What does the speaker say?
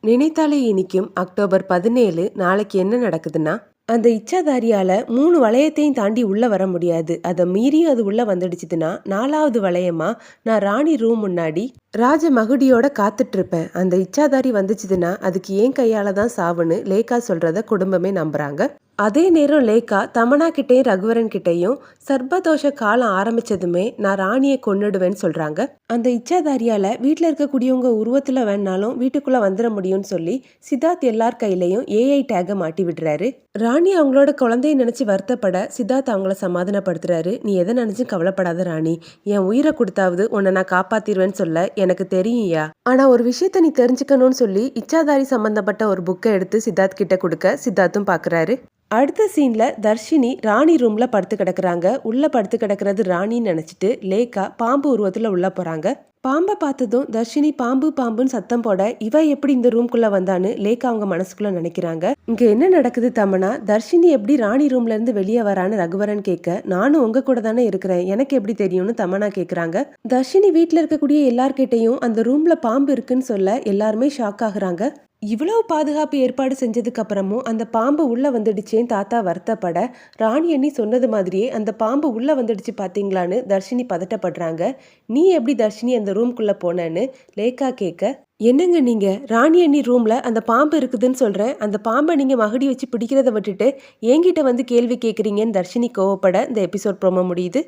நினைத்தாலே இனிக்கும் அக்டோபர் 17 நாளைக்கு என்ன நடக்குதுன்னா, அந்த இச்சாதாரியால 3 வளையத்தையும் தாண்டி உள்ள வர முடியாது. அத மீறியும் அது உள்ள வந்துடுச்சுதுன்னா, 4வது வளையமா நான் ராணி ரூம் முன்னாடி ராஜ மகுடியோட காத்துட்டு இருப்பேன். அந்த இச்சாதாரி வந்துச்சுதுன்னா, அதுக்கு என் கையால தான் சாவுன்னு லேக்கா சொல்றத குடும்பமே நம்புறாங்க. அதே நேரம் லேக்கா தமன்னா கிட்டயும் ரகுவரன் கிட்டயும் சர்ப்பதோஷ காலம் ஆரம்பிச்சதுமே நான் ராணியை கொன்னுடுவேன்னு சொல்றாங்க. அந்த இச்சாதாரியால வீட்டுல இருக்கக்கூடியவங்க உருவத்துல வேணாலும் வீட்டுக்குள்ள வந்துட முடியும்னு சொல்லி சித்தார்த் எல்லார் கையிலையும் ஏஐ டேக மாட்டி விடுறாரு. ராணி அவங்களோட குழந்தைய நினைச்சு வருத்தப்பட சித்தார்த் அவங்கள சமாதானப்படுத்துறாரு. நீ எதை நினைச்சும் கவலைப்படாத ராணி, என் உயிரை கொடுத்தாவது உன்னை நான் காப்பாத்திருவேன்னு சொல்ல எனக்கு தெரியும்யா. ஆனா ஒரு விஷயத்த நீ தெரிஞ்சுக்கணும்னு சொல்லி இச்சாதாரி சம்பந்தப்பட்ட ஒரு புக்கை எடுத்து சித்தார்த் கிட்ட கொடுக்க சித்தார்த்தும் பாக்குறாரு. அடுத்த சீன்ல தர்ஷினி ராணி ரூம்ல படுத்து கிடக்குறாங்க. உள்ள படுத்து கிடக்கிறது ராணின்னு நினைச்சிட்டு லேக்கா பாம்பு உருவத்துல உள்ள போறாங்க. பாம்பை பார்த்ததும் தர்ஷினி பாம்பு பாம்புன்னு சத்தம் போட இவ எப்படி இந்த ரூம்குள்ள வந்தான்னு லேக்கா அவங்க மனசுக்குள்ள நினைக்கிறாங்க. இங்க என்ன நடக்குது தமனா, தர்ஷினி எப்படி ராணி ரூம்ல இருந்து வெளியே வரான்னு ரகுவரன் கேட்க, நானும் உங்க கூட தானே இருக்கிறேன், எனக்கு எப்படி தெரியும்னு தமனா கேக்குறாங்க. தர்ஷினி வீட்டுல இருக்கக்கூடிய எல்லார்கிட்டையும் அந்த ரூம்ல பாம்பு இருக்குன்னு சொல்ல எல்லாருமே ஷாக் ஆகுறாங்க. இவ்வளவு பாதுகாப்பு ஏற்பாடு செஞ்சதுக்கு அப்புறமும் அந்த பாம்பு உள்ள வந்துடுச்சேன்னு தாத்தா வருத்தப்பட, ராணி அண்ணி சொன்னது மாதிரியே அந்த பாம்பு உள்ள வந்துடுச்சு பாத்தீங்களான்னு தர்ஷினி பதட்டப்படுறாங்க. நீ எப்படி தர்ஷினி அந்த ரூம்குள்ள போனேன்னு லேக்கா கேட்க, என்னங்க நீங்க ராணி அண்ணி ரூம்ல அந்த பாம்பு இருக்குதுன்னு சொல்றேன், அந்த பாம்பை நீங்க மகுடி வச்சு பிடிக்கிறத விட்டுட்டு என்கிட்ட வந்து கேள்வி கேட்குறீங்கன்னு தர்ஷினி கோவப்பட இந்த எபிசோட் ப்ரோமோ முடியுது.